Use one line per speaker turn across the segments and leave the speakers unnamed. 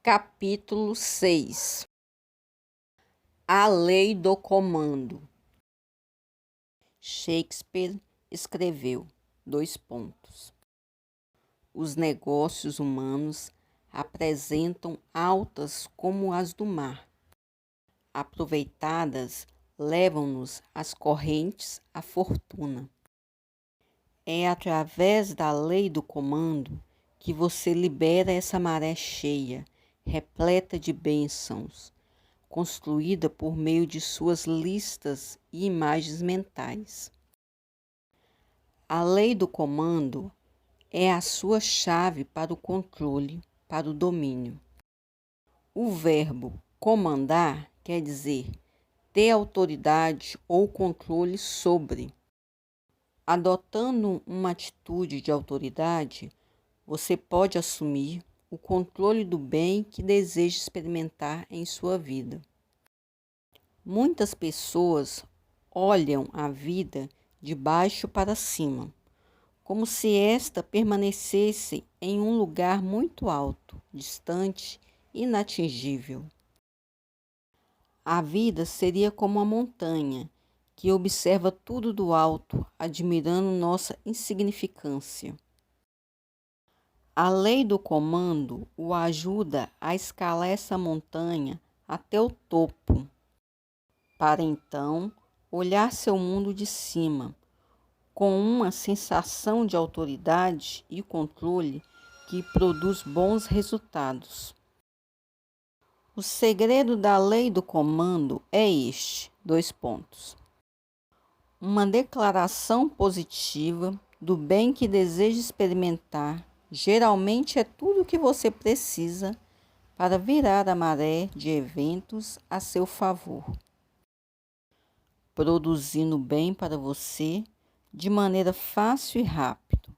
Capítulo 6. A Lei do Comando. Shakespeare escreveu, Os negócios humanos apresentam altas como as do mar. Aproveitadas, levam-nos as correntes à fortuna. É através da lei do comando que você libera essa maré cheia, repleta de bênçãos, construída por meio de suas listas e imagens mentais. A lei do comando é a sua chave para o controle, para o domínio. O verbo comandar quer dizer ter autoridade ou controle sobre. Adotando uma atitude de autoridade, você pode assumir o controle do bem que deseja experimentar em sua vida. Muitas pessoas olham a vida de baixo para cima, como se esta permanecesse em um lugar muito alto, distante, inatingível. A vida seria como uma montanha que observa tudo do alto, admirando nossa insignificância. A lei do comando o ajuda a escalar essa montanha até o topo, para então olhar seu mundo de cima, com uma sensação de autoridade e controle que produz bons resultados. O segredo da lei do comando é este, Uma declaração positiva do bem que deseja experimentar geralmente é tudo o que você precisa para virar a maré de eventos a seu favor, produzindo bem para você de maneira fácil e rápida.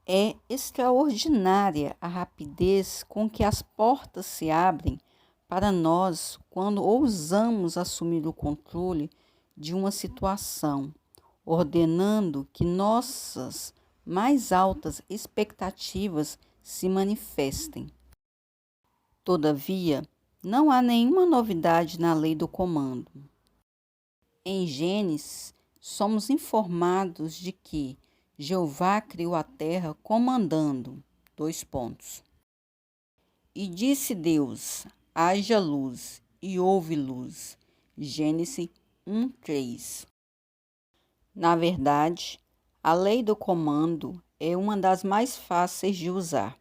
É extraordinária a rapidez com que as portas se abrem para nós quando ousamos assumir o controle de uma situação, ordenando que nossas mais altas expectativas se manifestem. Todavia, não há nenhuma novidade na lei do comando. Em Gênesis, somos informados de que Jeová criou a terra comandando, E disse Deus, haja luz, e houve luz. Gênesis 1:3. Na verdade, a lei do comando é uma das mais fáceis de usar.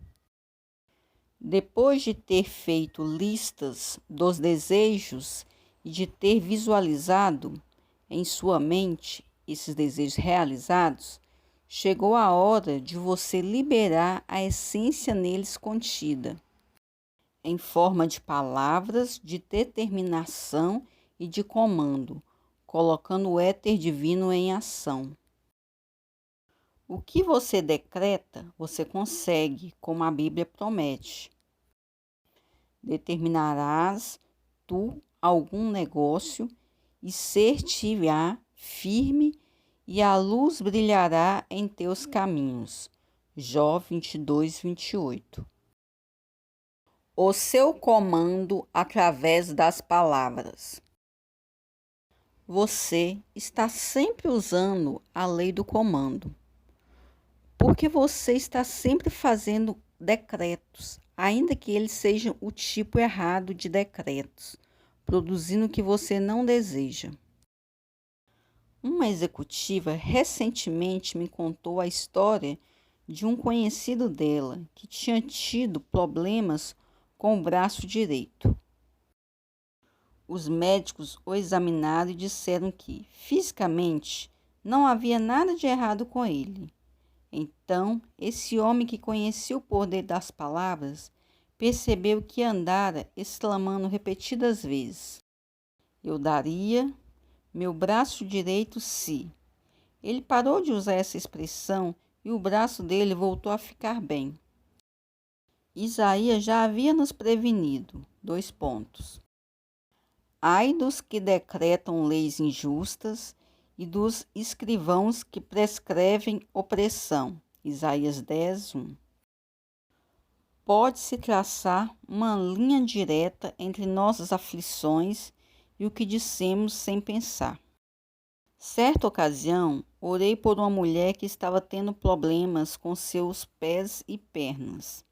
Depois de ter feito listas dos desejos e de ter visualizado em sua mente esses desejos realizados, chegou a hora de você liberar a essência neles contida, em forma de palavras de determinação e de comando, colocando o éter divino em ação. O que você decreta, você consegue, como a Bíblia promete. Determinarás tu algum negócio e ser-te-á firme e a luz brilhará em teus caminhos. Jó 22:28. O seu comando através das palavras. Você está sempre usando a lei do comando, porque você está sempre fazendo decretos, ainda que eles sejam o tipo errado de decretos, produzindo o que você não deseja. Uma executiva recentemente me contou a história de um conhecido dela que tinha tido problemas com o braço direito. Os médicos o examinaram e disseram que, fisicamente, não havia nada de errado com ele. Então, esse homem que conhecia o poder das palavras, percebeu que andara exclamando repetidas vezes: eu daria meu braço direito se. Ele parou de usar essa expressão e o braço dele voltou a ficar bem. Isaías já havia nos prevenido, Ai dos que decretam leis injustas e dos escrivãos que prescrevem opressão. Isaías 10:1. pode-se traçar uma linha direta entre nossas aflições e o que dissemos sem pensar. Certa ocasião, orei por uma mulher que estava tendo problemas com seus pés e pernas.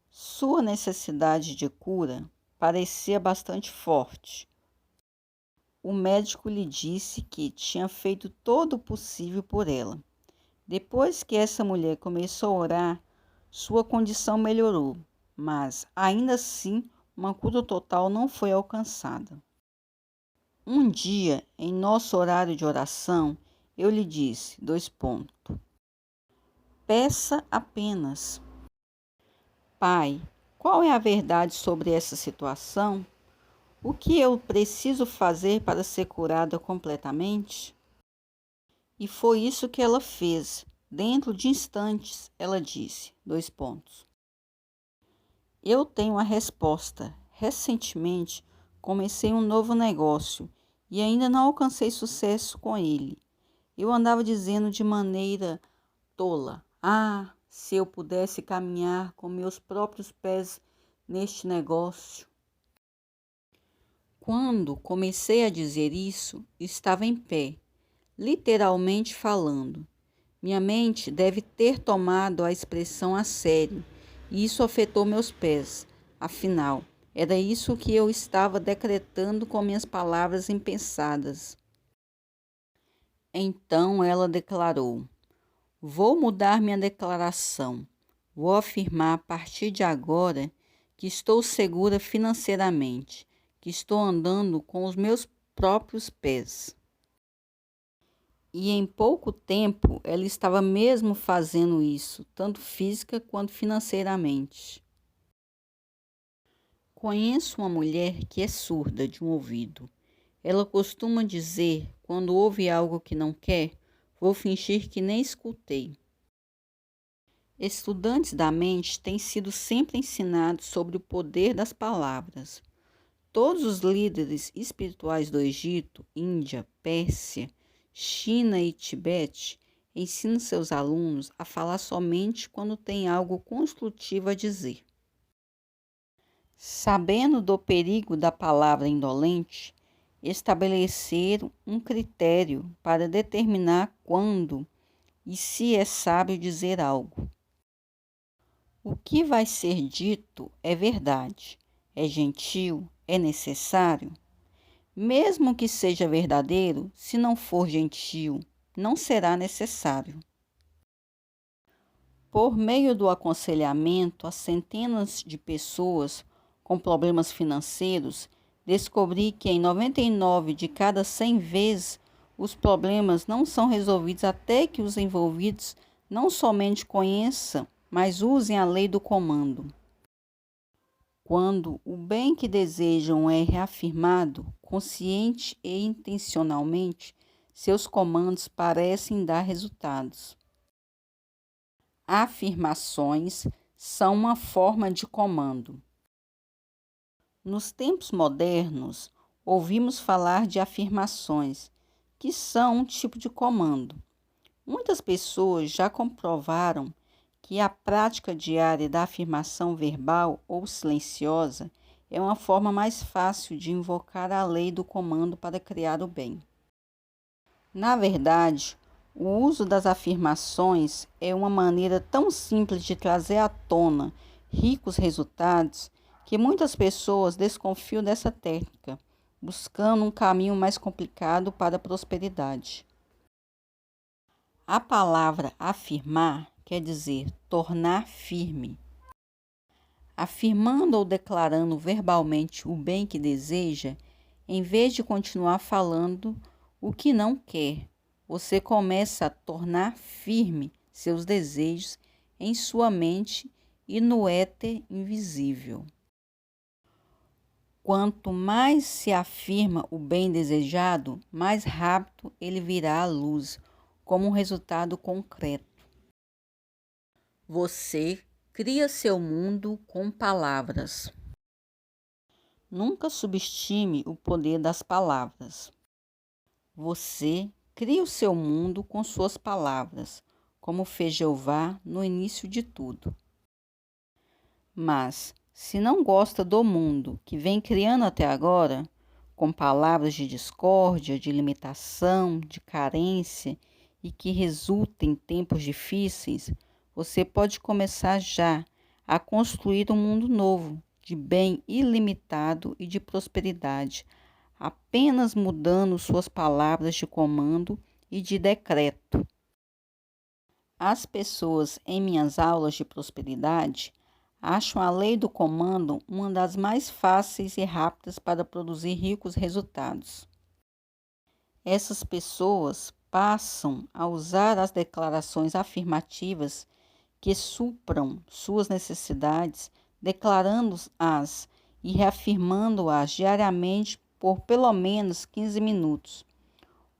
Sua necessidade de cura parecia bastante forte. O médico lhe disse que tinha feito todo o possível por ela. Depois que essa mulher começou a orar, sua condição melhorou, mas ainda assim uma cura total não foi alcançada. Um dia, em nosso horário de oração, eu lhe disse, peça apenas. Pai, qual é a verdade sobre essa situação? O que eu preciso fazer para ser curada completamente? E foi isso que ela fez. Dentro de instantes, ela disse, eu tenho a resposta. Recentemente, comecei um novo negócio e ainda não alcancei sucesso com ele. Eu andava dizendo de maneira tola, se eu pudesse caminhar com meus próprios pés neste negócio. Quando comecei a dizer isso, estava em pé, literalmente falando. Minha mente deve ter tomado a expressão a sério, e isso afetou meus pés. Afinal, era isso que eu estava decretando com minhas palavras impensadas. Então ela declarou: vou mudar minha declaração. Vou afirmar a partir de agora que estou segura financeiramente, que estou andando com os meus próprios pés. E em pouco tempo ela estava mesmo fazendo isso, tanto física quanto financeiramente. Conheço uma mulher que é surda de um ouvido. Ela costuma dizer, quando ouve algo que não quer, vou fingir que nem escutei. Estudantes da mente têm sido sempre ensinados sobre o poder das palavras. Todos os líderes espirituais do Egito, Índia, Pérsia, China e Tibete ensinam seus alunos a falar somente quando tem algo construtivo a dizer. Sabendo do perigo da palavra indolente, estabeleceram um critério para determinar quando e se é sábio dizer algo. O que vai ser dito é verdade, é gentil, é necessário. Mesmo que seja verdadeiro, se não for gentil, não será necessário. Por meio do aconselhamento a centenas de pessoas com problemas financeiros, descobri que em 99 de cada 100 vezes os problemas não são resolvidos até que os envolvidos não somente conheçam, mas usem a lei do comando. Quando o bem que desejam é reafirmado, consciente e intencionalmente, seus comandos parecem dar resultados. Afirmações são uma forma de comando. Nos tempos modernos, ouvimos falar de afirmações, que são um tipo de comando. Muitas pessoas já comprovaram que a prática diária da afirmação verbal ou silenciosa é uma forma mais fácil de invocar a lei do comando para criar o bem. Na verdade, o uso das afirmações é uma maneira tão simples de trazer à tona ricos resultados que muitas pessoas desconfiam dessa técnica, buscando um caminho mais complicado para a prosperidade. A palavra afirmar quer dizer tornar firme. Afirmando ou declarando verbalmente o bem que deseja, em vez de continuar falando o que não quer, você começa a tornar firme seus desejos em sua mente e no éter invisível. Quanto mais se afirma o bem desejado, mais rápido ele virá à luz, como um resultado concreto. Você cria seu mundo com palavras. Nunca subestime o poder das palavras. Você cria o seu mundo com suas palavras, como fez Jeová no início de tudo. Mas, se não gosta do mundo que vem criando até agora, com palavras de discórdia, de limitação, de carência e que resulta em tempos difíceis, você pode começar já a construir um mundo novo, de bem ilimitado e de prosperidade, apenas mudando suas palavras de comando e de decreto. As pessoas em minhas aulas de prosperidade acham a lei do comando uma das mais fáceis e rápidas para produzir ricos resultados. Essas pessoas passam a usar as declarações afirmativas que supram suas necessidades, declarando-as e reafirmando-as diariamente por pelo menos 15 minutos,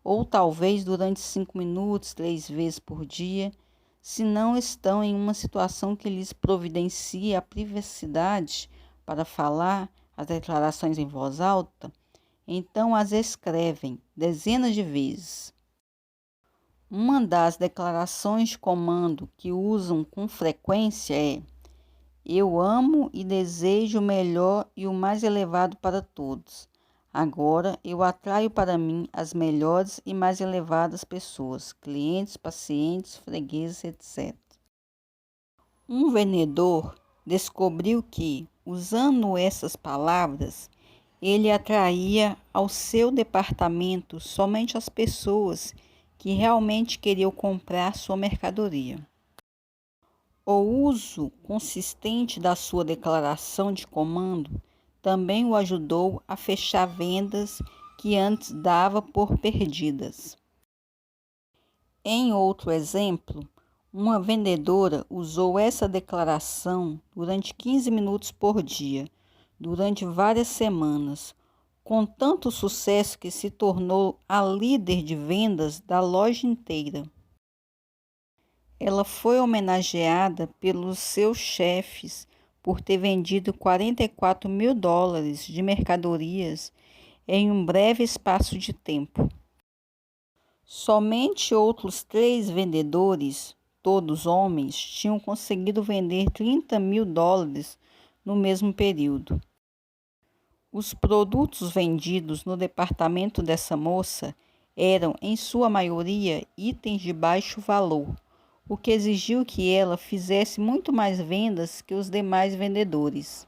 ou talvez durante 5 minutos, 3 vezes por dia, se não estão em uma situação que lhes providencie a privacidade para falar as declarações em voz alta, então as escrevem dezenas de vezes. Uma das declarações de comando que usam com frequência é: eu amo e desejo o melhor e o mais elevado para todos. Agora eu atraio para mim as melhores e mais elevadas pessoas, clientes, pacientes, fregueses, etc. Um vendedor descobriu que, usando essas palavras, ele atraía ao seu departamento somente as pessoas que realmente queriam comprar sua mercadoria. O uso consistente da sua declaração de comando também o ajudou a fechar vendas que antes dava por perdidas. Em outro exemplo, uma vendedora usou essa declaração durante 15 minutos por dia, durante várias semanas, com tanto sucesso que se tornou a líder de vendas da loja inteira. Ela foi homenageada pelos seus chefes por ter vendido $44 mil de mercadorias em um breve espaço de tempo. Somente outros 3 vendedores, todos homens, tinham conseguido vender $30 mil no mesmo período. Os produtos vendidos no departamento dessa moça eram, em sua maioria, itens de baixo valor, o que exigiu que ela fizesse muito mais vendas que os demais vendedores.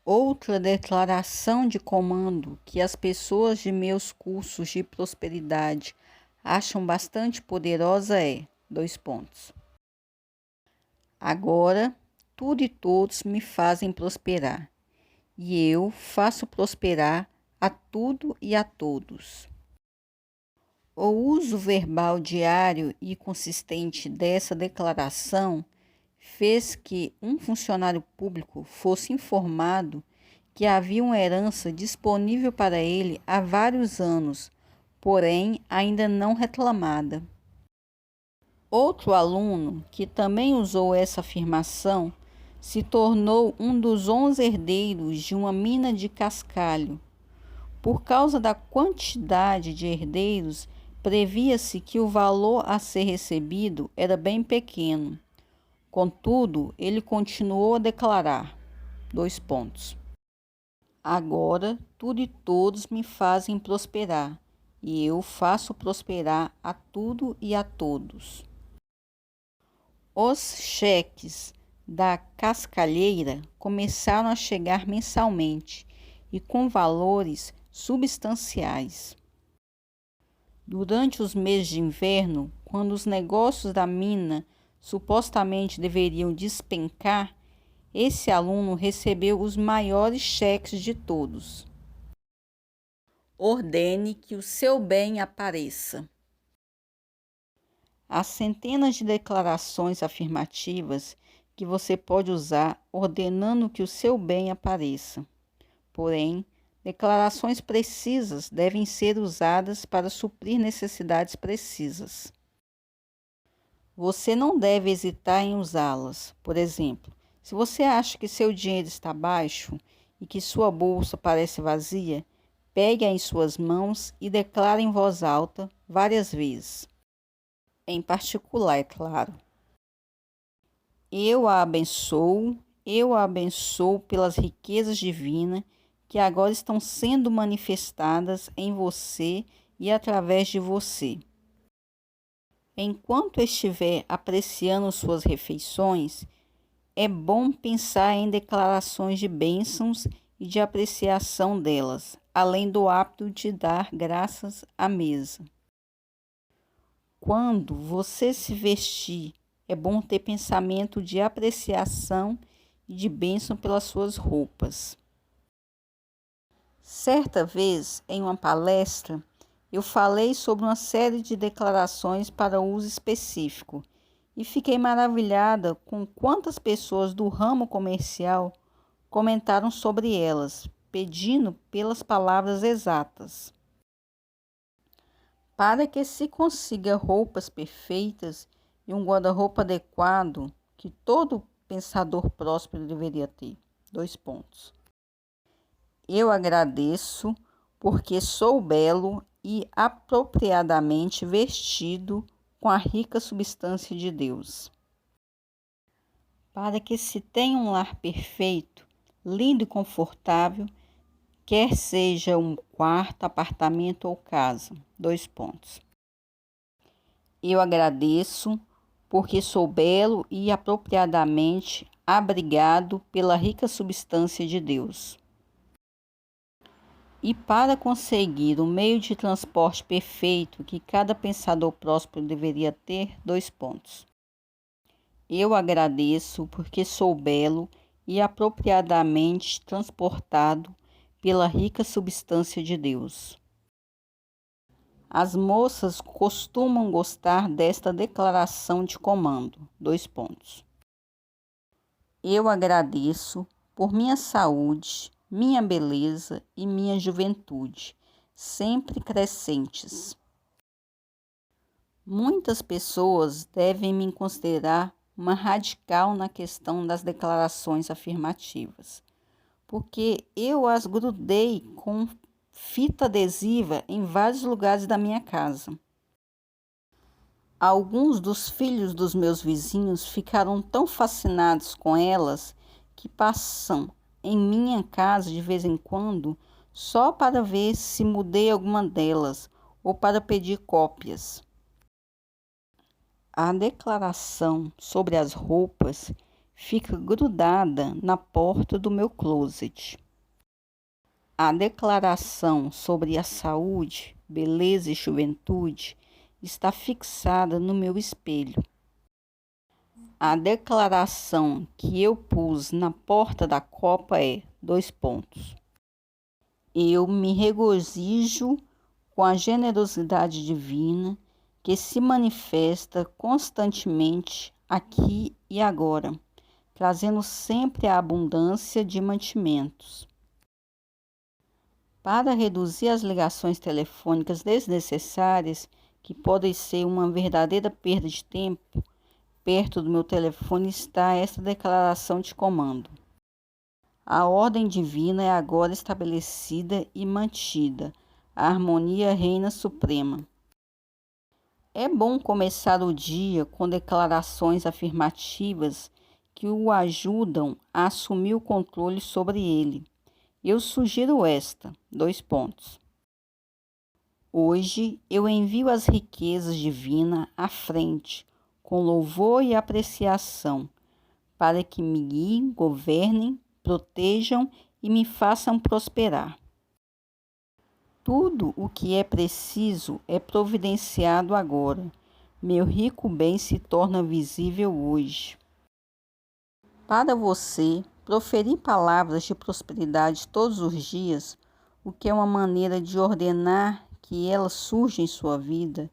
Outra declaração de comando que as pessoas de meus cursos de prosperidade acham bastante poderosa é: agora, tudo e todos me fazem prosperar, e eu faço prosperar a tudo e a todos. O uso verbal diário e consistente dessa declaração fez que um funcionário público fosse informado que havia uma herança disponível para ele há vários anos, porém ainda não reclamada. Outro aluno, que também usou essa afirmação, se tornou um dos 11 herdeiros de uma mina de cascalho. Por causa da quantidade de herdeiros, previa-se que o valor a ser recebido era bem pequeno. Contudo, ele continuou a declarar: agora tudo e todos me fazem prosperar, e eu faço prosperar a tudo e a todos. Os cheques da cascalheira começaram a chegar mensalmente e com valores substanciais. Durante os meses de inverno, quando os negócios da mina supostamente deveriam despencar, esse aluno recebeu os maiores cheques de todos. Ordene que o seu bem apareça. Há centenas de declarações afirmativas que você pode usar ordenando que o seu bem apareça. Porém, declarações precisas devem ser usadas para suprir necessidades precisas. Você não deve hesitar em usá-las. Por exemplo, se você acha que seu dinheiro está baixo e que sua bolsa parece vazia, pegue-a em suas mãos e declare em voz alta várias vezes. Em particular, é claro: eu a abençoo pelas riquezas divinas que agora estão sendo manifestadas em você e através de você. Enquanto estiver apreciando suas refeições, é bom pensar em declarações de bênçãos e de apreciação delas, além do hábito de dar graças à mesa. Quando você se vestir, é bom ter pensamento de apreciação e de bênção pelas suas roupas. Certa vez, em uma palestra, eu falei sobre uma série de declarações para uso específico e fiquei maravilhada com quantas pessoas do ramo comercial comentaram sobre elas, pedindo pelas palavras exatas. Para que se consiga roupas perfeitas e um guarda-roupa adequado que todo pensador próspero deveria ter. 2 pontos. Eu agradeço porque sou belo e apropriadamente vestido com a rica substância de Deus. Para que se tenha um lar perfeito, lindo e confortável, quer seja um quarto, apartamento ou casa. 2 pontos. Eu agradeço porque sou belo e apropriadamente abrigado pela rica substância de Deus. E para conseguir o meio de transporte perfeito que cada pensador próspero deveria ter, 2 pontos. Eu agradeço porque sou belo e apropriadamente transportado pela rica substância de Deus. As moças costumam gostar desta declaração de comando, 2 pontos. Eu agradeço por minha saúde, minha beleza e minha juventude, sempre crescentes. Muitas pessoas devem me considerar uma radical na questão das declarações afirmativas, porque eu as grudei com fita adesiva em vários lugares da minha casa. Alguns dos filhos dos meus vizinhos ficaram tão fascinados com elas que passam em minha casa de vez em quando só para ver se mudei alguma delas ou para pedir cópias. A declaração sobre as roupas fica grudada na porta do meu closet. A declaração sobre a saúde, beleza e juventude está fixada no meu espelho. A declaração que eu pus na porta da copa é 2 pontos. Eu me regozijo com a generosidade divina que se manifesta constantemente aqui e agora, trazendo sempre a abundância de mantimentos. Para reduzir as ligações telefônicas desnecessárias, que podem ser uma verdadeira perda de tempo, perto do meu telefone está esta declaração de comando. A ordem divina é agora estabelecida e mantida. A harmonia reina suprema. É bom começar o dia com declarações afirmativas que o ajudam a assumir o controle sobre ele. Eu sugiro esta, 2 pontos. Hoje eu envio as riquezas divinas à frente, com louvor e apreciação, para que me guiem, governem, protejam e me façam prosperar. Tudo o que é preciso é providenciado agora. Meu rico bem se torna visível hoje. Para você, proferir palavras de prosperidade todos os dias, o que é uma maneira de ordenar que elas surjam em sua vida,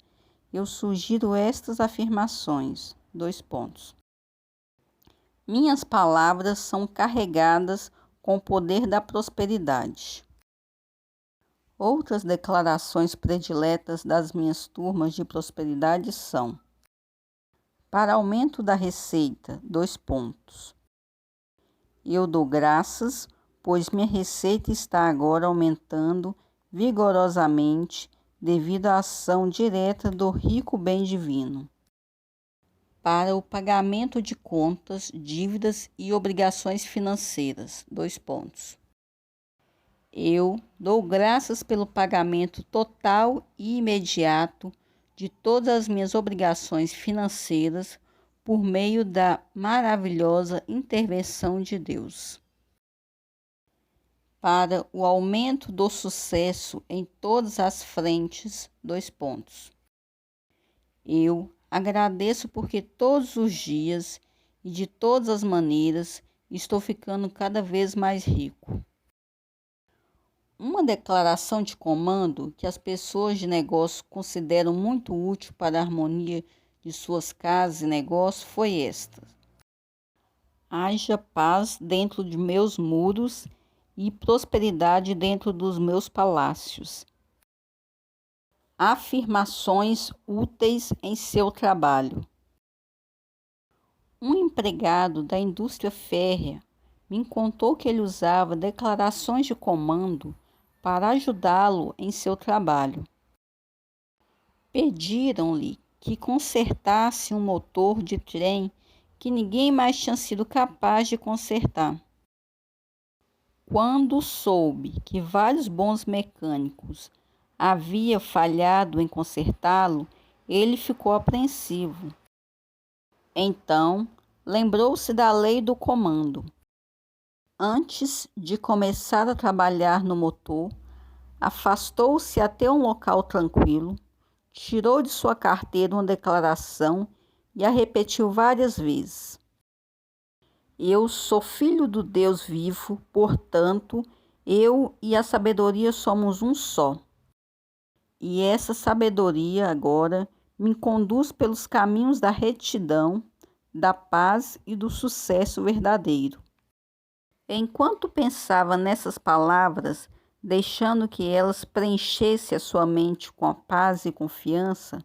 eu sugiro estas afirmações. 2 pontos. Minhas palavras são carregadas com o poder da prosperidade. Outras declarações prediletas das minhas turmas de prosperidade são: para aumento da receita, 2 pontos. Eu dou graças, pois minha receita está agora aumentando vigorosamente devido à ação direta do rico bem divino. para o pagamento de contas, dívidas e obrigações financeiras. Eu dou graças pelo pagamento total e imediato de todas as minhas obrigações financeiras por meio da maravilhosa intervenção de Deus. Para o aumento do sucesso em todas as frentes, Eu agradeço porque todos os dias e de todas as maneiras estou ficando cada vez mais rico. Uma declaração de comando que as pessoas de negócio consideram muito útil para a harmonia de suas casas e negócios foi esta: haja paz dentro de meus muros e prosperidade dentro dos meus palácios. Afirmações úteis em seu trabalho. Um empregado da indústria férrea me contou que ele usava declarações de comando para ajudá-lo em seu trabalho. Pediram-lhe que consertasse um motor de trem que ninguém mais tinha sido capaz de consertar. Quando soube que vários bons mecânicos haviam falhado em consertá-lo, ele ficou apreensivo. Então, lembrou-se da lei do comando. Antes de começar a trabalhar no motor, afastou-se até um local tranquilo, tirou de sua carteira uma declaração e a repetiu várias vezes. Eu sou filho do Deus vivo, portanto, eu e a sabedoria somos um só. E essa sabedoria agora me conduz pelos caminhos da retidão, da paz e do sucesso verdadeiro. Enquanto pensava nessas palavras, deixando que elas preenchessem a sua mente com a paz e confiança,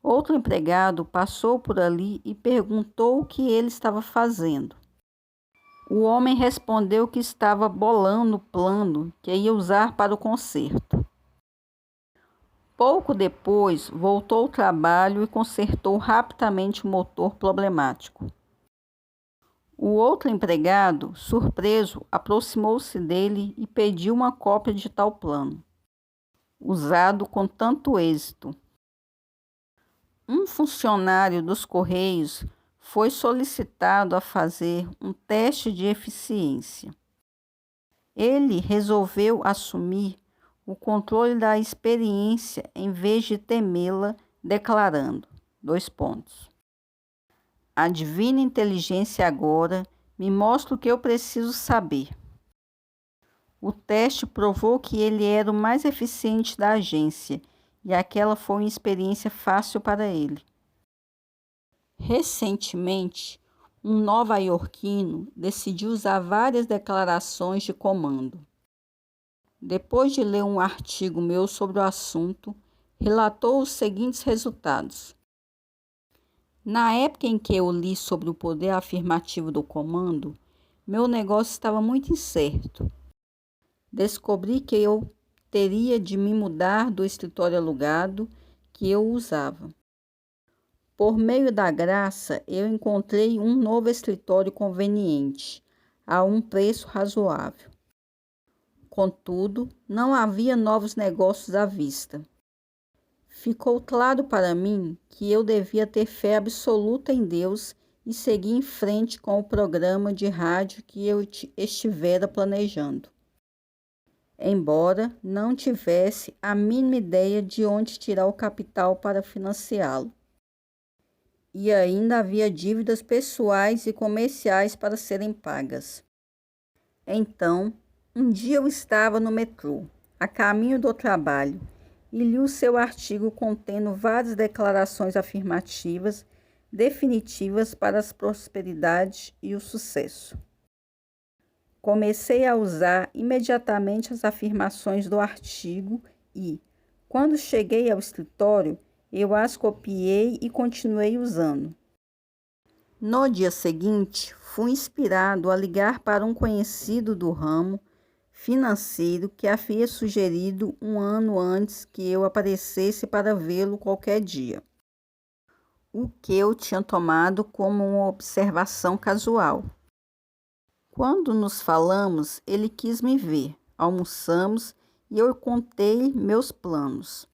outro empregado passou por ali e perguntou o que ele estava fazendo. O homem respondeu que estava bolando o plano que ia usar para o concerto. Pouco depois, voltou ao trabalho e consertou rapidamente o motor problemático. O outro empregado, surpreso, aproximou-se dele e pediu uma cópia de tal plano, usado com tanto êxito. Um funcionário dos Correios foi solicitado a fazer um teste de eficiência. Ele resolveu assumir o controle da experiência em vez de temê-la, declarando: A divina inteligência agora me mostra o que eu preciso saber. O teste provou que ele era o mais eficiente da agência e aquela foi uma experiência fácil para ele. Recentemente, um nova-iorquino decidiu usar várias declarações de comando. Depois de ler um artigo meu sobre o assunto, relatou os seguintes resultados. Na época em que eu li sobre o poder afirmativo do comando, meu negócio estava muito incerto. Descobri que eu teria de me mudar do escritório alugado que eu usava. Por meio da graça, eu encontrei um novo escritório conveniente, a um preço razoável. Contudo, não havia novos negócios à vista. Ficou claro para mim que eu devia ter fé absoluta em Deus e seguir em frente com o programa de rádio que eu estivera planejando. Embora não tivesse a mínima ideia de onde tirar o capital para financiá-lo. E ainda havia dívidas pessoais e comerciais para serem pagas. Então, um dia eu estava no metrô, a caminho do trabalho, e li o seu artigo contendo várias declarações afirmativas definitivas para a prosperidade e o sucesso. Comecei a usar imediatamente as afirmações do artigo e, quando cheguei ao escritório, eu as copiei e continuei usando. No dia seguinte, fui inspirado a ligar para um conhecido do ramo financeiro que havia sugerido um ano antes que eu aparecesse para vê-lo qualquer dia. o que eu tinha tomado como uma observação casual. Quando nos falamos, ele quis me ver, almoçamos e eu contei meus planos,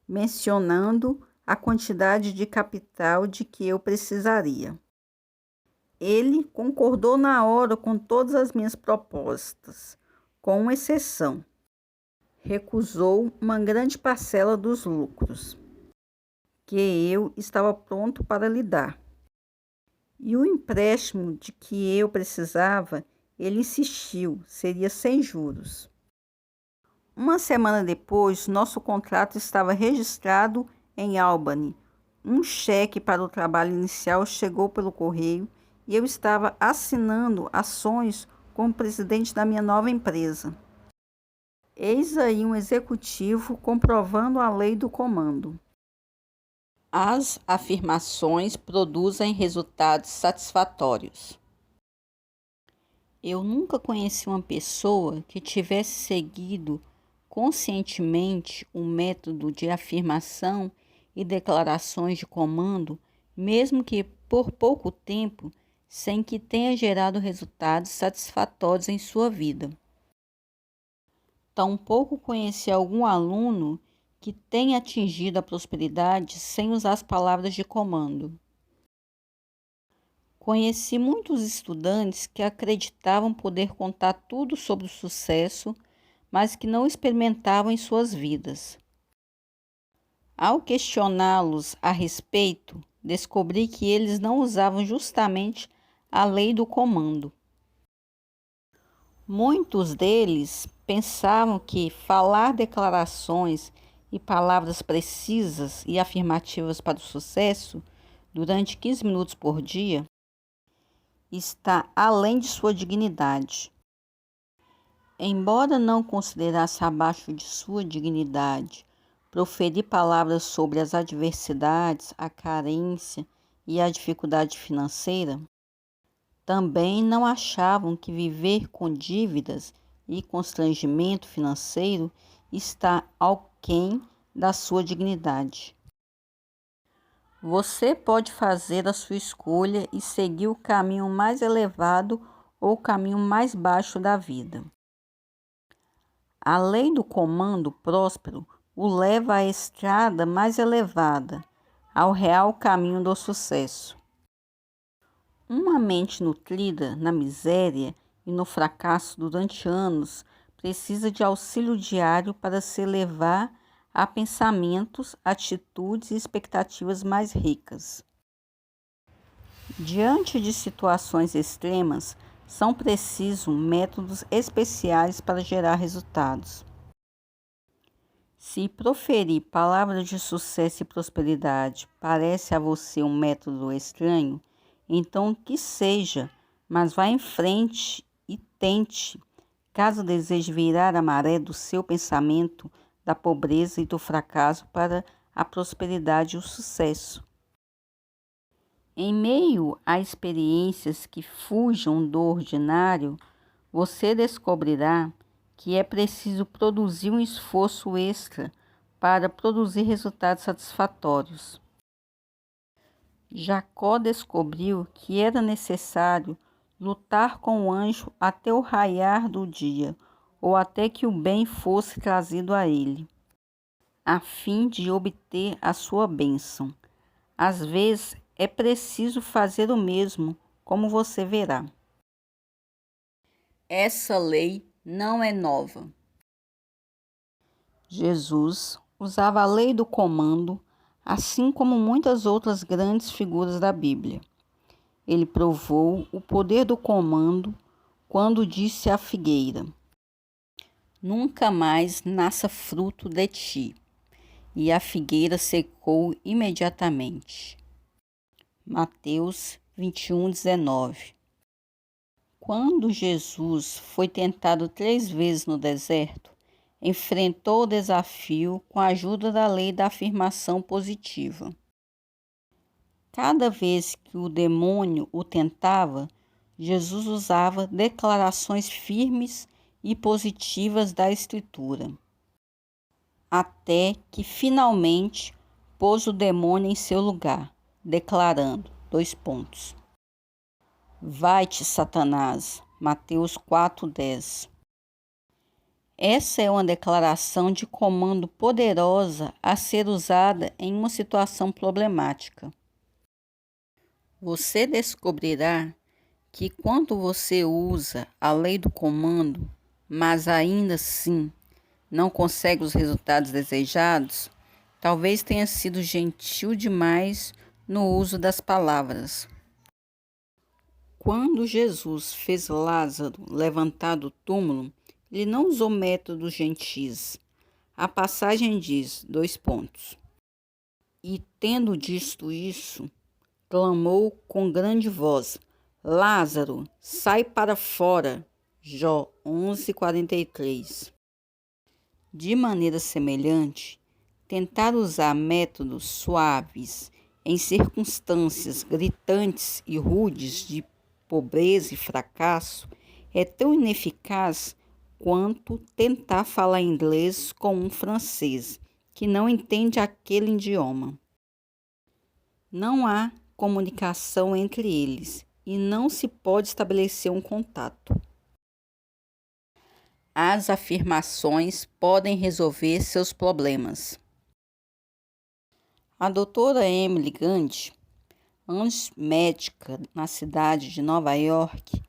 mencionando a quantidade de capital de que eu precisaria. Ele concordou na hora com todas as minhas propostas, com uma exceção. Recusou uma grande parcela dos lucros, que eu estava pronto para lhe dar. E o empréstimo de que eu precisava, ele insistiu, seria sem juros. Uma semana depois, nosso contrato estava registrado em Albany. Um cheque para o trabalho inicial chegou pelo correio e eu estava assinando ações como presidente da minha nova empresa. Eis aí um executivo comprovando a lei do comando. As afirmações produzem resultados satisfatórios. Eu nunca conheci uma pessoa que tivesse seguido conscientemente um método de afirmação e declarações de comando, mesmo que por pouco tempo, sem que tenha gerado resultados satisfatórios em sua vida. Tampouco conheci algum aluno que tenha atingido a prosperidade sem usar as palavras de comando. Conheci muitos estudantes que acreditavam poder contar tudo sobre o sucesso, mas que não experimentavam em suas vidas. Ao questioná-los a respeito, descobri que eles não usavam justamente a lei do comando. Muitos deles pensavam que falar declarações e palavras precisas e afirmativas para o sucesso durante 15 minutos por dia está além de sua dignidade. Embora não considerasse abaixo de sua dignidade proferir palavras sobre as adversidades, a carência e a dificuldade financeira, também não achavam que viver com dívidas e constrangimento financeiro está aquém da sua dignidade. Você pode fazer a sua escolha e seguir o caminho mais elevado ou o caminho mais baixo da vida. A lei do comando próspero o leva à estrada mais elevada, ao real caminho do sucesso. Uma mente nutrida na miséria e no fracasso durante anos precisa de auxílio diário para se elevar a pensamentos, atitudes e expectativas mais ricas. Diante de situações extremas, são precisos métodos especiais para gerar resultados. Se proferir palavras de sucesso e prosperidade parece a você um método estranho, então que seja, mas vá em frente e tente, caso deseje virar a maré do seu pensamento, da pobreza e do fracasso para a prosperidade e o sucesso. Em meio a experiências que fujam do ordinário, você descobrirá que é preciso produzir um esforço extra para produzir resultados satisfatórios. Jacó descobriu que era necessário lutar com o anjo até o raiar do dia, ou até que o bem fosse trazido a ele, a fim de obter a sua bênção. Às vezes é preciso fazer o mesmo, como você verá. Essa lei não é nova. Jesus usava a lei do comando, assim como muitas outras grandes figuras da Bíblia. Ele provou o poder do comando quando disse à figueira: "Nunca mais nasça fruto de ti", e a figueira secou imediatamente. Mateus 21:19. Quando Jesus foi tentado 3 vezes no deserto, enfrentou o desafio com a ajuda da lei da afirmação positiva. Cada vez que o demônio o tentava, Jesus usava declarações firmes e positivas da Escritura, até que finalmente pôs o demônio em seu lugar, declarando, Vai-te, Satanás, Mateus 4:10. Essa é uma declaração de comando poderosa a ser usada em uma situação problemática. Você descobrirá que quando você usa a lei do comando, mas ainda assim não consegue os resultados desejados, talvez tenha sido gentil demais no uso das palavras. Quando Jesus fez Lázaro levantar do túmulo, ele não usou métodos gentis. A passagem diz, E tendo dito isso, clamou com grande voz, Lázaro, sai para fora. Jó 11:43. De maneira semelhante, tentar usar métodos suaves em circunstâncias gritantes e rudes de pobreza e fracasso é tão ineficaz quanto tentar falar inglês com um francês que não entende aquele idioma. Não há comunicação entre eles e não se pode estabelecer um contato. As afirmações podem resolver seus problemas. A doutora Emily Gantt, antes médica na cidade de Nova York,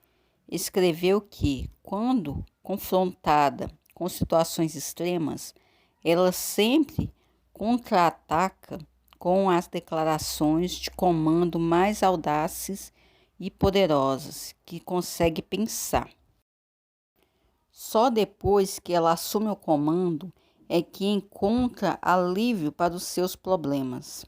escreveu que, quando confrontada com situações extremas, ela sempre contra-ataca com as declarações de comando mais audazes e poderosas que consegue pensar. Só depois que ela assume o comando é que encontra alívio para os seus problemas.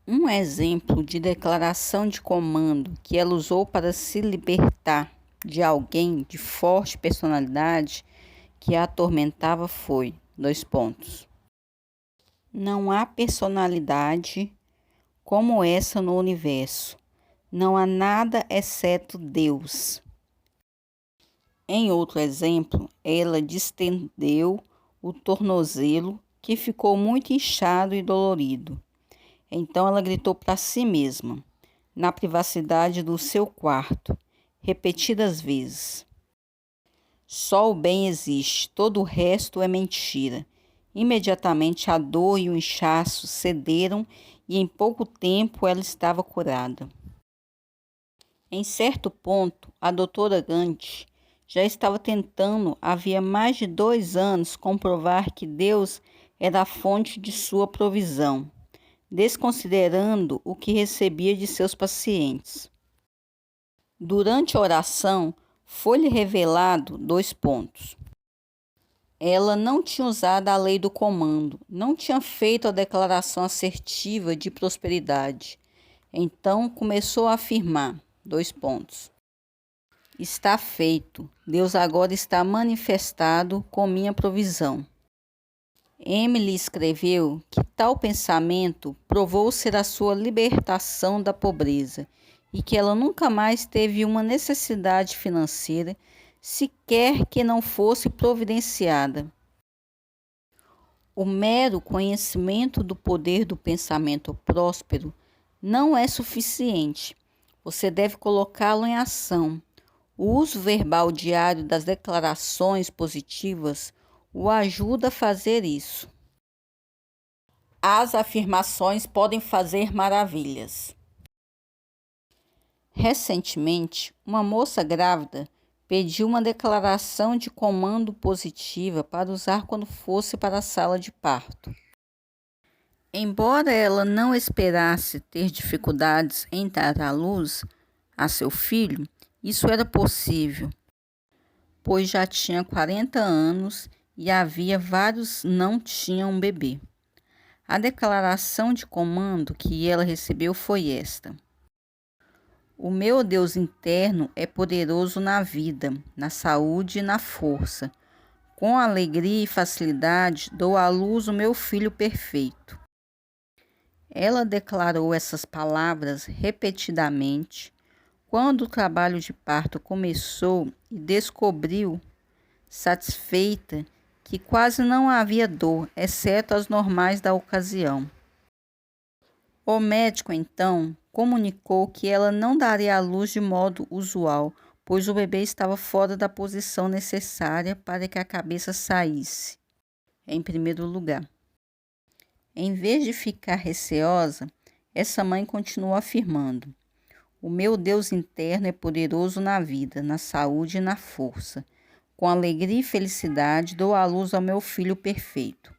Um exemplo de declaração de comando que ela usou para se libertar de alguém de forte personalidade que a atormentava foi, Não há personalidade como essa no universo. Não há nada exceto Deus. Em outro exemplo, ela distendeu o tornozelo que ficou muito inchado e dolorido. Então ela gritou para si mesma, na privacidade do seu quarto, repetidas vezes. Só o bem existe, todo o resto é mentira. Imediatamente a dor e o inchaço cederam e em pouco tempo ela estava curada. Em certo ponto, a doutora Gantt já estava tentando, havia mais de 2 anos, comprovar que Deus era a fonte de sua provisão, desconsiderando o que recebia de seus pacientes. Durante a oração, foi-lhe revelado 2 pontos. Ela não tinha usado a lei do comando, não tinha feito a declaração assertiva de prosperidade. Então começou a afirmar, 2 pontos. Está feito, Deus agora está manifestado com minha provisão. Emily escreveu que tal pensamento provou ser a sua libertação da pobreza e que ela nunca mais teve uma necessidade financeira, sequer que não fosse providenciada. O mero conhecimento do poder do pensamento próspero não é suficiente. Você deve colocá-lo em ação. O uso verbal diário das declarações positivas o ajuda a fazer isso. As afirmações podem fazer maravilhas. Recentemente, uma moça grávida pediu uma declaração de comando positiva para usar quando fosse para a sala de parto. Embora ela não esperasse ter dificuldades em dar à luz a seu filho, isso era possível, pois já tinha 40 anos e havia vários não tinham bebê. A declaração de comando que ela recebeu foi esta: O meu Deus interno é poderoso na vida, na saúde e na força. Com alegria e facilidade dou à luz o meu filho perfeito. Ela declarou essas palavras repetidamente quando o trabalho de parto começou e descobriu, satisfeita, que quase não havia dor, exceto as normais da ocasião.
O médico, então, comunicou que ela não daria à luz de modo usual, pois o bebê estava fora da posição necessária para que a cabeça saísse, em primeiro lugar. Em vez de ficar receosa, essa mãe continuou afirmando: o meu Deus interno é poderoso na vida, na saúde e na força. Com alegria e felicidade, dou à luz ao meu filho perfeito.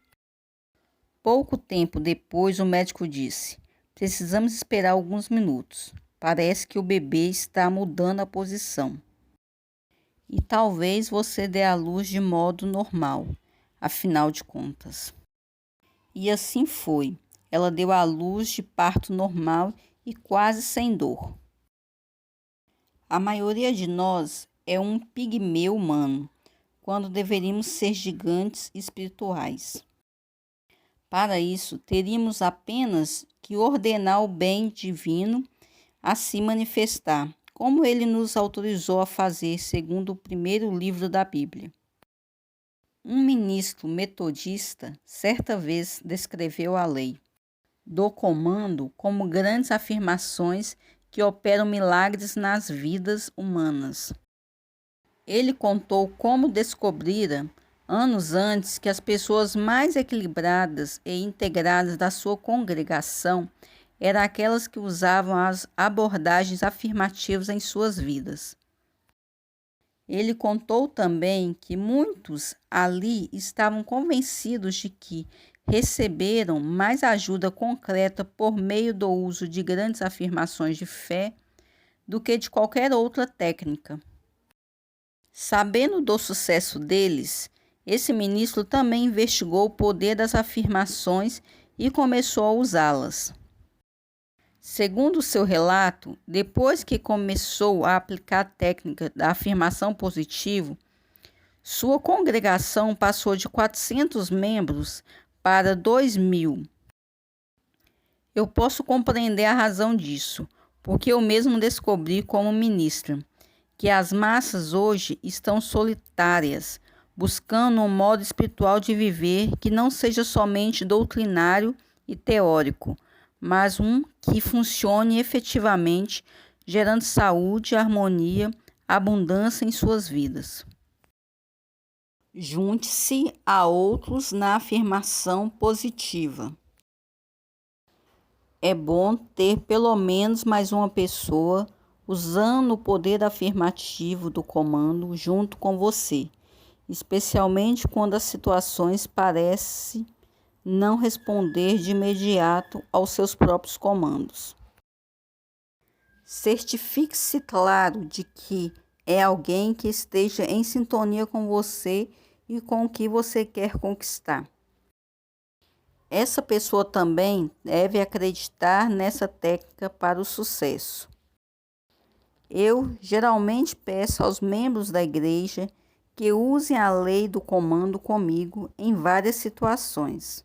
Pouco tempo depois, o médico disse: precisamos esperar alguns minutos. Parece que o bebê está mudando a posição. E talvez você dê à luz de modo normal, afinal de contas. E assim foi. Ela deu à luz de parto normal e quase sem dor. A maioria de nós é um pigmeu humano, quando deveríamos ser gigantes espirituais. Para isso, teríamos apenas que ordenar o bem divino a se manifestar, como ele nos autorizou a fazer, segundo o primeiro livro da Bíblia. Um ministro metodista certa vez descreveu a lei do comando como grandes afirmações que operam milagres nas vidas humanas. Ele contou como descobrira, anos antes, que as pessoas mais equilibradas e integradas da sua congregação eram aquelas que usavam as abordagens afirmativas em suas vidas. Ele contou também que muitos ali estavam convencidos de que receberam mais ajuda concreta por meio do uso de grandes afirmações de fé do que de qualquer outra técnica. Sabendo do sucesso deles, esse ministro também investigou o poder das afirmações e começou a usá-las. Segundo seu relato, depois que começou a aplicar a técnica da afirmação positiva, sua congregação passou de 400 membros para 2.000. Eu posso compreender a razão disso, porque eu mesmo descobri como ministra que as massas hoje estão solitárias, buscando um modo espiritual de viver que não seja somente doutrinário e teórico, mas um que funcione efetivamente, gerando saúde, harmonia, abundância em suas vidas. Junte-se a outros na afirmação positiva. É bom ter pelo menos mais uma pessoa usando o poder afirmativo do comando junto com você, especialmente quando as situações parecem não responder de imediato aos seus próprios comandos. Certifique-se, claro, de que é alguém que esteja em sintonia com você e com o que você quer conquistar. Essa pessoa também deve acreditar nessa técnica para o sucesso. Eu geralmente peço aos membros da igreja que usem a lei do comando comigo em várias situações.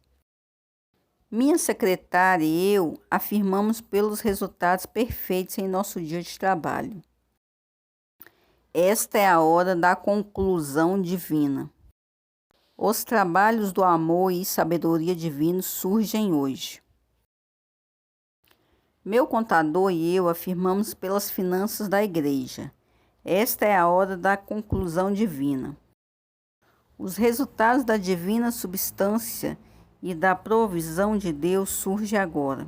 Minha secretária e eu afirmamos pelos resultados perfeitos em nosso dia de trabalho. Esta é a hora da conclusão divina. Os trabalhos do amor e sabedoria divino surgem hoje. Meu contador e eu afirmamos pelas finanças da igreja. Esta é a hora da conclusão divina. Os resultados da divina substância e da provisão de Deus surgem agora.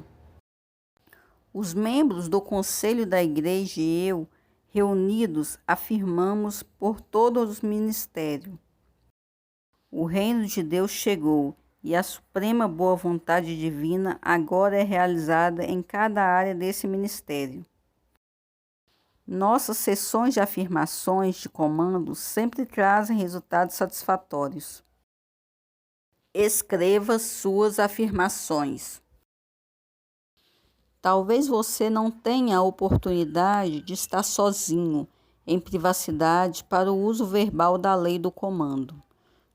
Os membros do conselho da igreja e eu, reunidos, afirmamos por todos os ministérios. O reino de Deus chegou e a suprema boa vontade divina agora é realizada em cada área desse ministério. Nossas sessões de afirmações de comando sempre trazem resultados satisfatórios. Escreva suas afirmações. Talvez você não tenha a oportunidade de estar sozinho, em privacidade, para o uso verbal da lei do comando.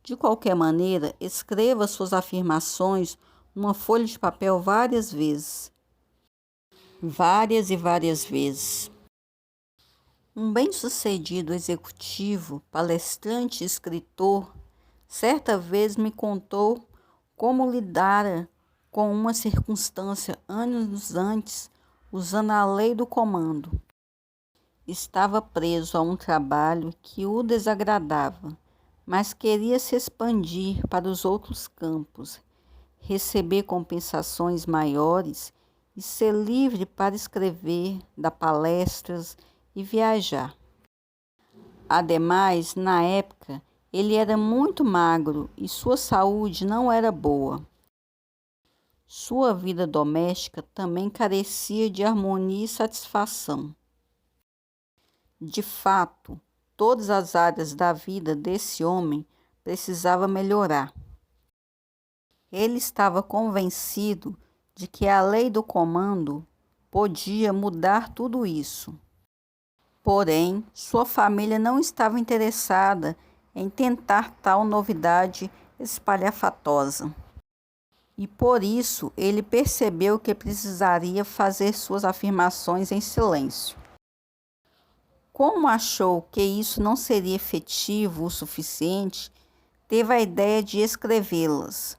De qualquer maneira, escreva suas afirmações numa folha de papel várias vezes. Várias e várias vezes. Um bem-sucedido executivo, palestrante e escritor, certa vez me contou como lidara
com uma circunstância anos antes, usando a lei do comando. Estava preso a um trabalho que o desagradava, mas queria se expandir para os outros campos, receber compensações maiores e ser livre para escrever, dar palestras e viajar. Ademais, na época, ele era muito magro e sua saúde não era boa. Sua vida doméstica também carecia de harmonia e satisfação. De fato, todas as áreas da vida desse homem precisavam melhorar. Ele estava convencido de que a lei do comando podia mudar tudo isso. Porém, sua família não estava interessada em tentar tal novidade espalhafatosa. E por isso ele percebeu que precisaria fazer suas afirmações em silêncio. Como achou que isso não seria efetivo o suficiente, teve a ideia de escrevê-las.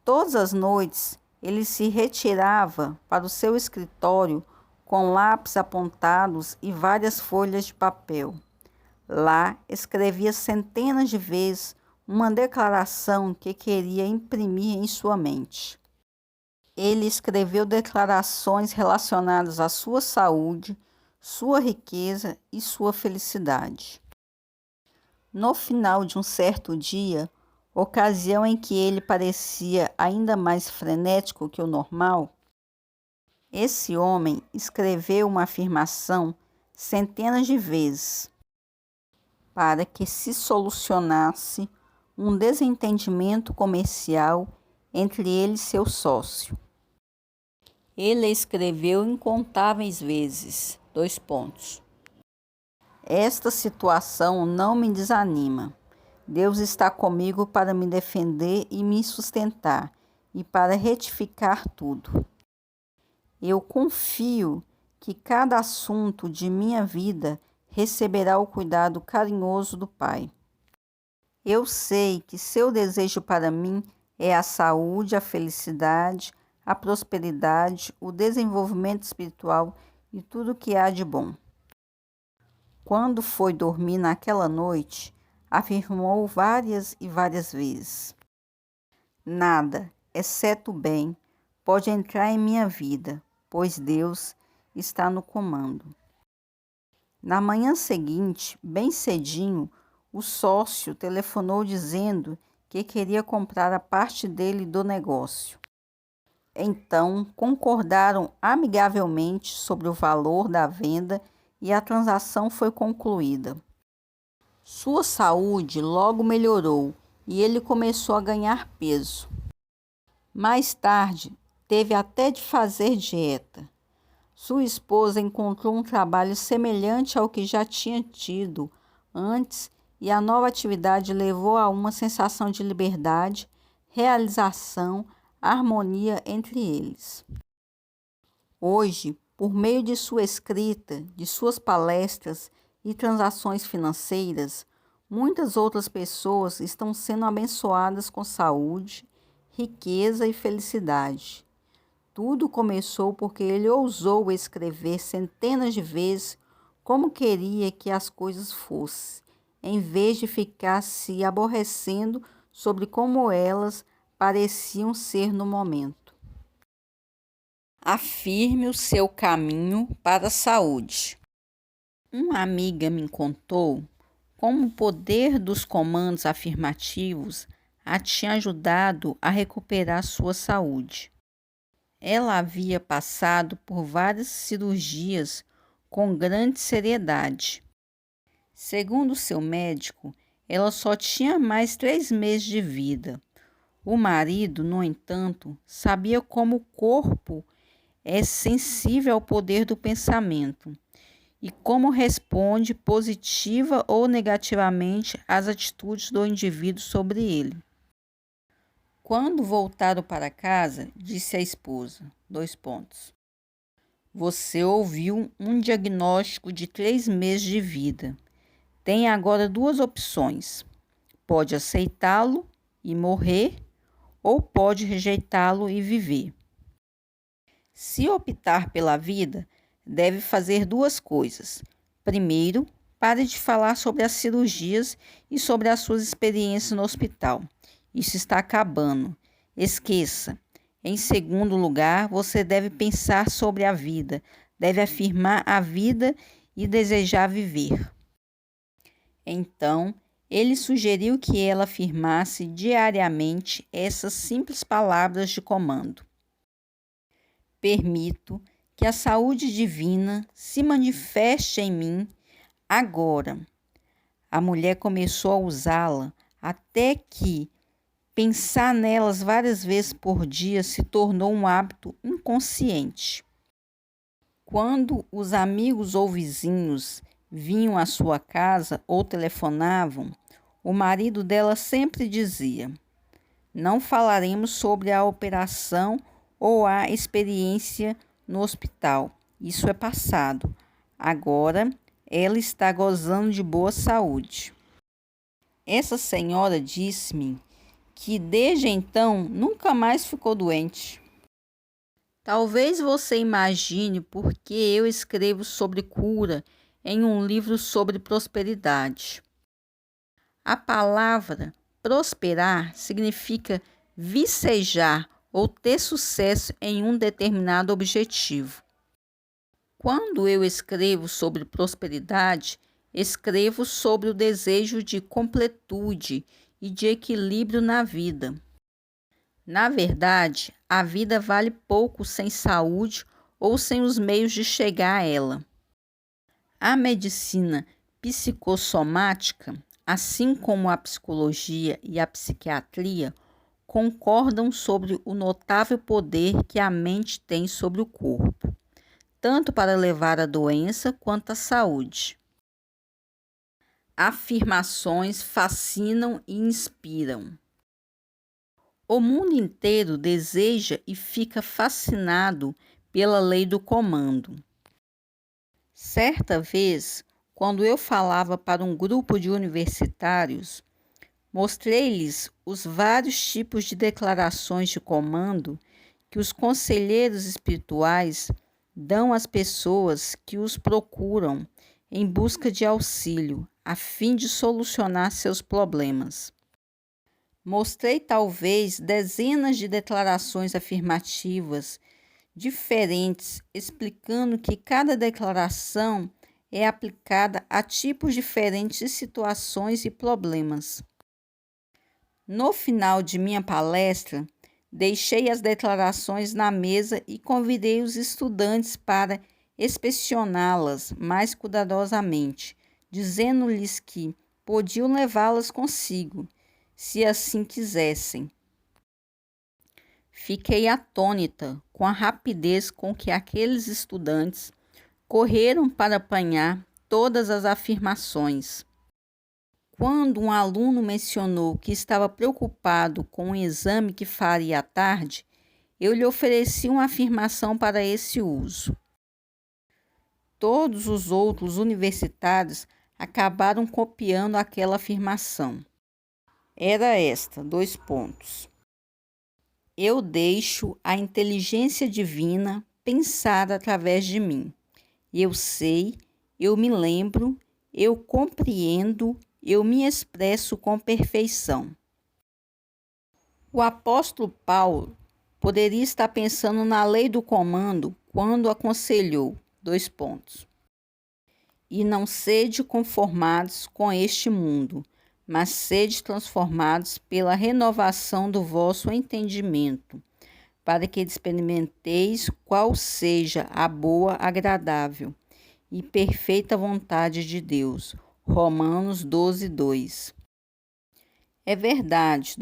Todas as noites, ele se retirava para o seu escritório com lápis apontados e várias folhas de papel. Lá, escrevia centenas de vezes uma declaração que queria imprimir em sua mente. Ele escreveu declarações relacionadas à sua saúde, sua riqueza e sua felicidade. No final de um certo dia, ocasião em que ele parecia ainda mais frenético que o normal, esse homem escreveu uma afirmação centenas de vezes para que se solucionasse um desentendimento comercial entre ele e seu sócio. Ele escreveu incontáveis vezes, : Esta situação não me desanima. Deus está comigo para me defender e me sustentar, e para retificar tudo. Eu confio que cada assunto de minha vida receberá o cuidado carinhoso do Pai. Eu sei que seu desejo para mim é a saúde, a felicidade, a prosperidade, o desenvolvimento espiritual e tudo o que há de bom. Quando foi dormir naquela noite, afirmou várias e várias vezes: nada, exceto o bem, pode entrar em minha vida, pois Deus está no comando. Na manhã seguinte, bem cedinho, o sócio telefonou dizendo que queria comprar a parte dele do negócio. Então, concordaram amigavelmente sobre o valor da venda e a transação foi concluída. Sua saúde logo melhorou e ele começou a ganhar peso. Mais tarde, teve até de fazer dieta. Sua esposa encontrou um trabalho semelhante ao que já tinha tido antes e a nova atividade levou a uma sensação de liberdade, realização, harmonia entre eles. Hoje, por meio de sua escrita, de suas palestras e transações financeiras, muitas outras pessoas estão sendo abençoadas com saúde, riqueza e felicidade. Tudo começou porque ele ousou escrever centenas de vezes como queria que as coisas fossem, em vez de ficar se aborrecendo sobre como elas pareciam ser no momento. Afirme o seu caminho para a saúde. Uma amiga me contou como o poder dos comandos afirmativos a tinha ajudado a recuperar sua saúde. Ela havia passado por várias cirurgias com grande seriedade. Segundo seu médico, ela só tinha mais 3 meses de vida. O marido, no entanto, sabia como o corpo é sensível ao poder do pensamento e como responde positiva ou negativamente às atitudes do indivíduo sobre ele. Quando voltaram para casa, disse a esposa, : Você ouviu um diagnóstico de 3 meses de vida. Tem agora 2 opções. Pode aceitá-lo e morrer,
ou pode rejeitá-lo e viver. Se optar pela vida, deve fazer duas coisas. Primeiro, pare de falar sobre as cirurgias e sobre as suas experiências no hospital. Isso está acabando. Esqueça. Em segundo lugar, você deve pensar sobre a vida, deve afirmar a vida e desejar viver. Então, ele sugeriu que ela afirmasse diariamente essas simples palavras de comando: permito que a saúde divina se manifeste em mim agora. A mulher começou a usá-la até que pensar nelas várias vezes por dia se tornou um hábito inconsciente. Quando os amigos ou vizinhos vinham à sua casa ou telefonavam, o marido dela sempre dizia: não falaremos sobre a operação ou a experiência no hospital. Isso é passado. Agora ela está gozando de boa saúde. Essa senhora disse-me que desde então nunca mais ficou doente. Talvez você imagine por que eu escrevo sobre cura em um livro sobre prosperidade. A palavra prosperar significa vicejar ou ter sucesso em um determinado objetivo. Quando eu escrevo sobre prosperidade, escrevo sobre o desejo de completude e de equilíbrio na vida. Na verdade, a vida vale pouco sem saúde ou sem os meios de chegar a ela. A medicina psicossomática, assim como a psicologia e a psiquiatria, concordam sobre o notável poder que a mente tem sobre o corpo, tanto para levar a doença quanto a saúde. Afirmações fascinam e inspiram. O mundo inteiro deseja e fica fascinado pela lei do comando. Certa vez, quando eu falava para um grupo de universitários, mostrei-lhes os vários tipos de declarações de comando que os conselheiros espirituais dão às pessoas que os procuram em busca de auxílio, a fim de solucionar seus problemas. Mostrei talvez dezenas de declarações afirmativas diferentes, explicando que cada declaração é aplicada a tipos diferentes de situações e problemas. No final de minha palestra, deixei as declarações na mesa e convidei os estudantes para inspecioná-las mais cuidadosamente, dizendo-lhes que podiam levá-las consigo, se assim quisessem. Fiquei atônita com a rapidez com que aqueles estudantes correram para apanhar todas as afirmações. Quando um aluno mencionou que estava preocupado com o exame que faria à tarde, eu lhe ofereci uma afirmação para esse uso. Todos os outros universitários acabaram copiando aquela afirmação. Era esta: eu deixo a inteligência divina pensar através de mim. Eu sei, eu me lembro, eu compreendo, eu me expresso com perfeição. O apóstolo Paulo poderia estar pensando na lei do comando quando aconselhou: e não sede conformados com este mundo, mas sede transformados pela renovação do vosso entendimento, para que experimenteis qual seja a boa, agradável e perfeita vontade de Deus. Romanos 12:2. É verdade,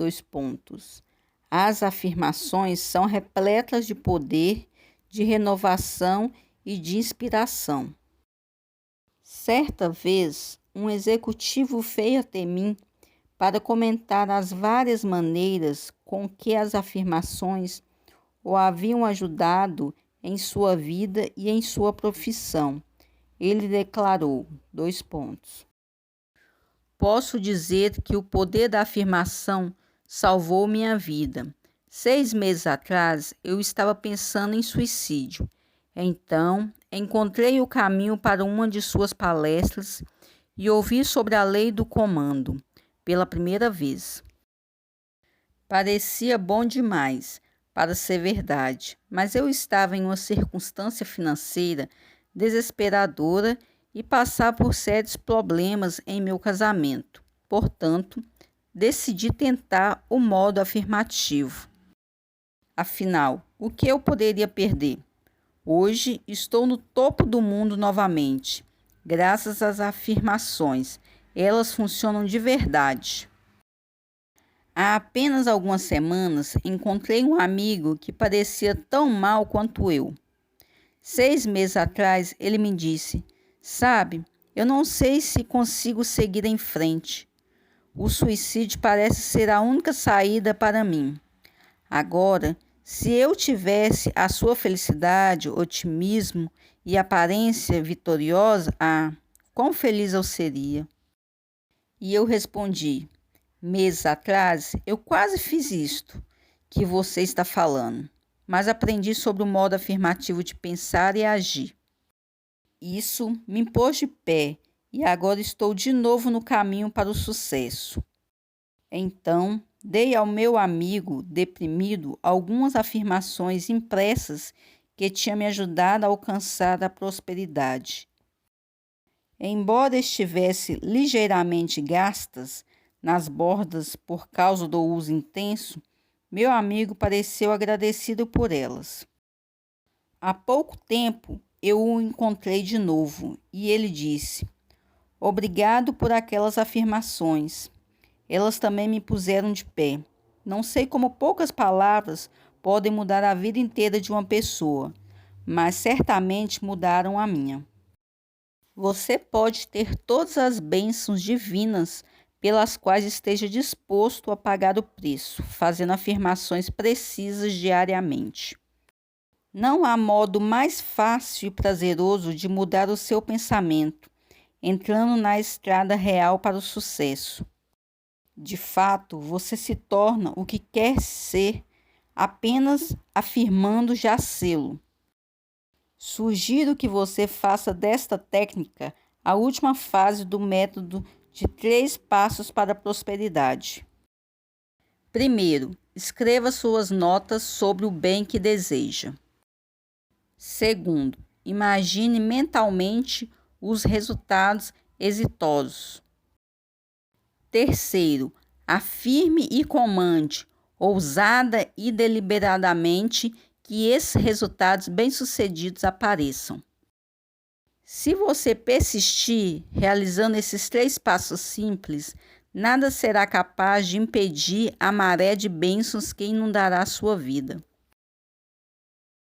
as afirmações são repletas de poder, de renovação e de inspiração. Certa vez, um executivo veio até mim para comentar as várias maneiras com que as afirmações o haviam ajudado em sua vida e em sua profissão. Ele declarou: posso dizer que o poder da afirmação salvou minha vida. 6 meses atrás, eu estava pensando em suicídio. Então, encontrei o caminho para uma de suas palestras e ouvi sobre a lei do comando pela primeira vez. Parecia bom demais para ser verdade, mas eu estava em uma circunstância financeira desesperadora e passava por sérios problemas em meu casamento. Portanto, decidi tentar o modo afirmativo. Afinal, o que eu poderia perder? Hoje estou no topo do mundo novamente, graças às afirmações. Elas funcionam de verdade. Há apenas algumas semanas encontrei um amigo que parecia tão mal quanto eu. 6 meses atrás ele me disse: "Sabe, eu não sei se consigo seguir em frente. O suicídio parece ser a única saída para mim. Agora, se eu tivesse a sua felicidade, otimismo e aparência vitoriosa, quão feliz eu seria." E eu respondi: "Meses atrás, eu quase fiz isto que você está falando, mas aprendi sobre o modo afirmativo de pensar e agir. Isso me pôs de pé e agora estou de novo no caminho para o sucesso." Então, dei ao meu amigo deprimido algumas afirmações impressas que tinham me ajudado a alcançar a prosperidade. Embora estivesse ligeiramente gastas nas bordas por causa do uso intenso, meu amigo pareceu agradecido por elas. Há pouco tempo eu o encontrei de novo e ele disse: "Obrigado por aquelas afirmações. Elas também me puseram de pé. Não sei como poucas palavras podem mudar a vida inteira de uma pessoa, mas certamente mudaram a minha." Você pode ter todas as bênçãos divinas pelas quais esteja disposto a pagar o preço, fazendo afirmações precisas diariamente. Não há modo mais fácil e prazeroso de mudar o seu pensamento, entrando na estrada real para o sucesso. De fato, você se torna o que quer ser apenas afirmando já sê-lo. Sugiro que você faça desta técnica a última fase do método de 3 passos para a prosperidade. Primeiro, escreva suas notas sobre o bem que deseja. Segundo, imagine mentalmente os resultados exitosos. Terceiro, afirme e comande, ousada e deliberadamente, que esses resultados bem-sucedidos apareçam. Se você persistir realizando esses 3 passos simples, nada será capaz de impedir a maré de bênçãos que inundará a sua vida.